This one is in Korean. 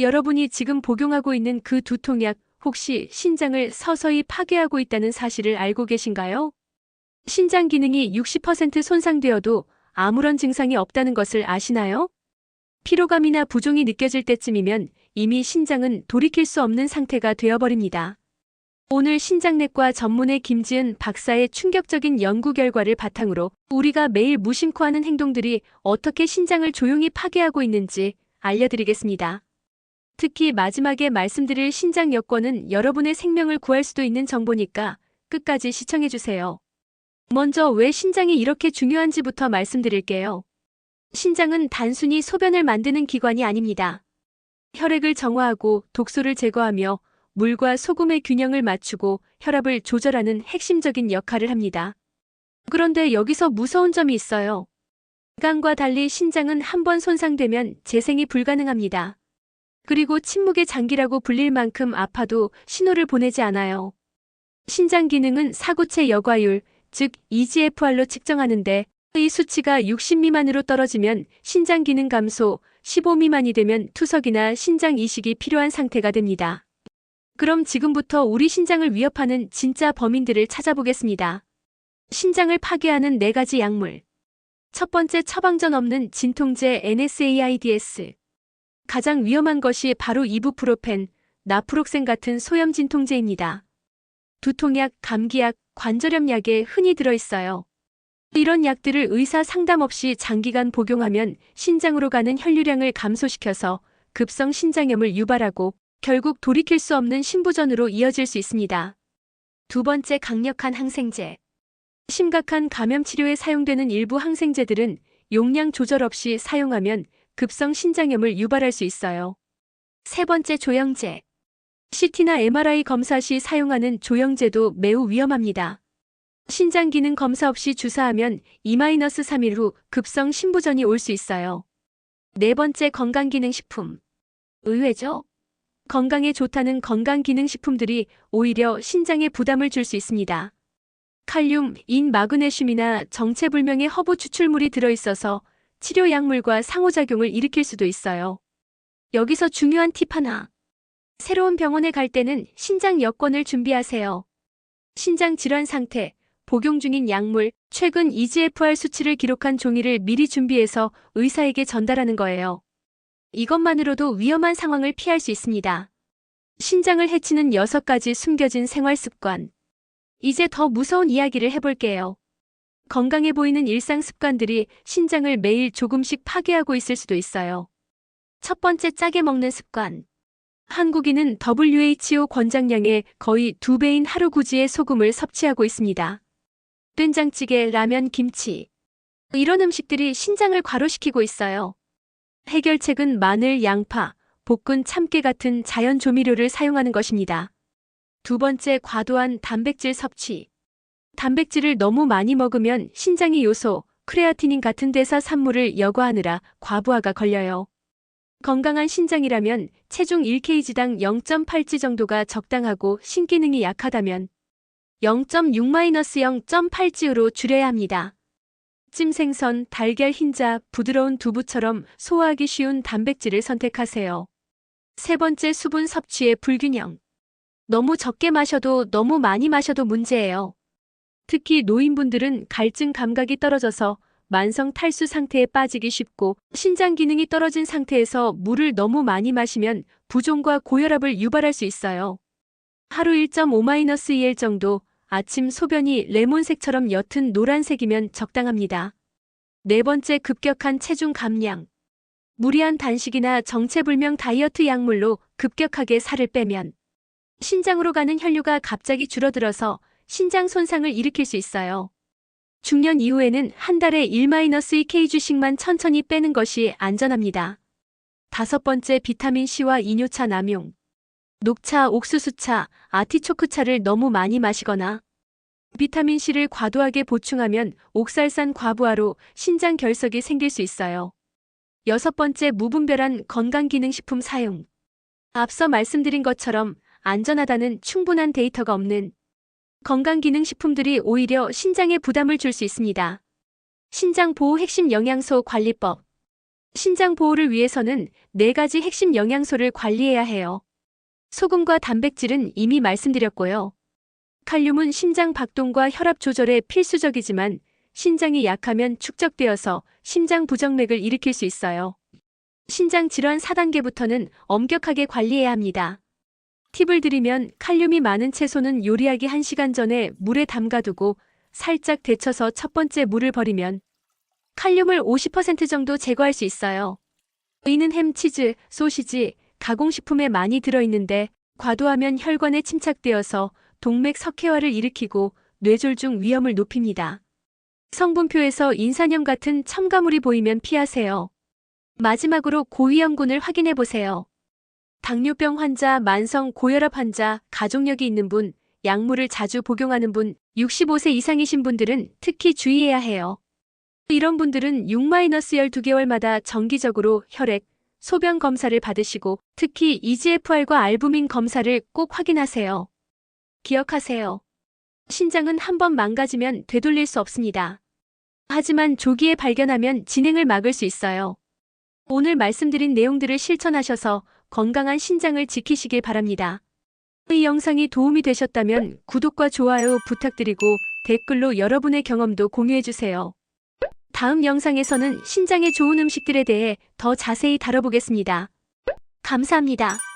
여러분이 지금 복용하고 있는 그 두통약 혹시 신장을 서서히 파괴하고 있다는 사실을 알고 계신가요? 신장 기능이 60% 손상되어도 아무런 증상이 없다는 것을 아시나요? 피로감이나 부종이 느껴질 때쯤이면 이미 신장은 돌이킬 수 없는 상태가 되어버립니다. 오늘 신장내과 전문의 김지은 박사의 충격적인 연구 결과를 바탕으로 우리가 매일 무심코 하는 행동들이 어떻게 신장을 조용히 파괴하고 있는지 알려드리겠습니다. 특히 마지막에 말씀드릴 신장 여권은 여러분의 생명을 구할 수도 있는 정보니까 끝까지 시청해주세요. 먼저 왜 신장이 이렇게 중요한지부터 말씀드릴게요. 신장은 단순히 소변을 만드는 기관이 아닙니다. 혈액을 정화하고 독소를 제거하며 물과 소금의 균형을 맞추고 혈압을 조절하는 핵심적인 역할을 합니다. 그런데 여기서 무서운 점이 있어요. 인간과 달리 신장은 한번 손상되면 재생이 불가능합니다. 그리고 침묵의 장기라고 불릴 만큼 아파도 신호를 보내지 않아요. 신장 기능은 사구체 여과율, 즉 EGFR로 측정하는데 이 수치가 60 미만으로 떨어지면 신장 기능 감소, 15 미만이 되면 투석이나 신장 이식이 필요한 상태가 됩니다. 그럼 지금부터 우리 신장을 위협하는 진짜 범인들을 찾아보겠습니다. 신장을 파괴하는 4가지 약물. 첫 번째, 처방전 없는 진통제 NSAIDs. 가장 위험한 것이 바로 이부프로펜, 나프록센 같은 소염 진통제입니다. 두통약, 감기약, 관절염약에 흔히 들어있어요. 이런 약들을 의사 상담 없이 장기간 복용하면 신장으로 가는 혈류량을 감소시켜서 급성 신장염을 유발하고 결국 돌이킬 수 없는 신부전으로 이어질 수 있습니다. 두 번째, 강력한 항생제. 심각한 감염 치료에 사용되는 일부 항생제들은 용량 조절 없이 사용하면 급성 신장염을 유발할 수 있어요. 세 번째, 조영제. CT나 MRI 검사 시 사용하는 조영제도 매우 위험합니다. 신장 기능 검사 없이 주사하면 2-3일 후 급성 신부전이 올 수 있어요. 네 번째, 건강기능식품. 의외죠? 건강에 좋다는 건강기능식품들이 오히려 신장에 부담을 줄 수 있습니다. 칼륨, 인, 마그네슘이나 정체불명의 허브 추출물이 들어있어서 치료약물과 상호작용을 일으킬 수도 있어요. 여기서 중요한 팁 하나. 새로운 병원에 갈 때는 신장 여권을 준비하세요. 신장 질환 상태, 복용 중인 약물, 최근 EGFR 수치를 기록한 종이를 미리 준비해서 의사에게 전달하는 거예요. 이것만으로도 위험한 상황을 피할 수 있습니다. 신장을 해치는 6가지 숨겨진 생활습관. 이제 더 무서운 이야기를 해볼게요. 건강해 보이는 일상 습관들이 신장을 매일 조금씩 파괴하고 있을 수도 있어요. 첫 번째, 짜게 먹는 습관. 한국인은 WHO 권장량의 거의 2배인 하루 구지의 소금을 섭취하고 있습니다. 된장찌개, 라면, 김치. 이런 음식들이 신장을 과로시키고 있어요. 해결책은 마늘, 양파, 볶은 참깨 같은 자연 조미료를 사용하는 것입니다. 두 번째, 과도한 단백질 섭취. 단백질을 너무 많이 먹으면 신장의 요소, 크레아티닌 같은 대사 산물을 여과하느라 과부하가 걸려요. 건강한 신장이라면 체중 1kg당 0.8g 정도가 적당하고 신기능이 약하다면 0.6-0.8g로 줄여야 합니다. 찜 생선, 달걀 흰자, 부드러운 두부처럼 소화하기 쉬운 단백질을 선택하세요. 세 번째, 수분 섭취의 불균형. 너무 적게 마셔도 너무 많이 마셔도 문제예요. 특히 노인분들은 갈증 감각이 떨어져서 만성 탈수 상태에 빠지기 쉽고 신장 기능이 떨어진 상태에서 물을 너무 많이 마시면 부종과 고혈압을 유발할 수 있어요. 하루 1.5-2L 정도, 아침 소변이 레몬색처럼 옅은 노란색이면 적당합니다. 네 번째, 급격한 체중 감량. 무리한 단식이나 정체불명 다이어트 약물로 급격하게 살을 빼면 신장으로 가는 혈류가 갑자기 줄어들어서 신장 손상을 일으킬 수 있어요. 중년 이후에는 한 달에 1-2kg씩만 천천히 빼는 것이 안전합니다. 다섯 번째, 비타민C와 이뇨차 남용. 녹차, 옥수수차, 아티초크차를 너무 많이 마시거나 비타민C를 과도하게 보충하면 옥살산 과부하로 신장 결석이 생길 수 있어요. 여섯 번째, 무분별한 건강기능식품 사용. 앞서 말씀드린 것처럼 안전하다는 충분한 데이터가 없는 건강기능식품들이 오히려 신장에 부담을 줄 수 있습니다. 신장보호 핵심 영양소 관리법. 신장 보호를 위해서는 4가지 핵심 영양소를 관리해야 해요. 소금과 단백질은 이미 말씀드렸고요. 칼륨은 심장 박동과 혈압 조절에 필수적이지만 신장이 약하면 축적되어서 심장 부정맥을 일으킬 수 있어요. 신장 질환 4단계부터는 엄격하게 관리해야 합니다. 팁을 드리면 칼륨이 많은 채소는 요리하기 1시간 전에 물에 담가두고 살짝 데쳐서 첫 번째 물을 버리면 칼륨을 50% 정도 제거할 수 있어요. 이는 햄, 치즈, 소시지, 가공식품에 많이 들어있는데 과도하면 혈관에 침착되어서 동맥 석회화를 일으키고 뇌졸중 위험을 높입니다. 성분표에서 인산염 같은 첨가물이 보이면 피하세요. 마지막으로 고위험군을 확인해 보세요. 당뇨병 환자, 만성 고혈압 환자, 가족력이 있는 분, 약물을 자주 복용하는 분, 65세 이상이신 분들은 특히 주의해야 해요. 이런 분들은 6-12개월마다 정기적으로 혈액, 소변 검사를 받으시고 특히 EGFR과 알부민 검사를 꼭 확인하세요. 기억하세요. 신장은 한번 망가지면 되돌릴 수 없습니다. 하지만 조기에 발견하면 진행을 막을 수 있어요. 오늘 말씀드린 내용들을 실천하셔서 건강한 신장을 지키시길 바랍니다. 이 영상이 도움이 되셨다면 구독과 좋아요 부탁드리고 댓글로 여러분의 경험도 공유해주세요. 다음 영상에서는 신장에 좋은 음식들에 대해 더 자세히 다뤄보겠습니다. 감사합니다.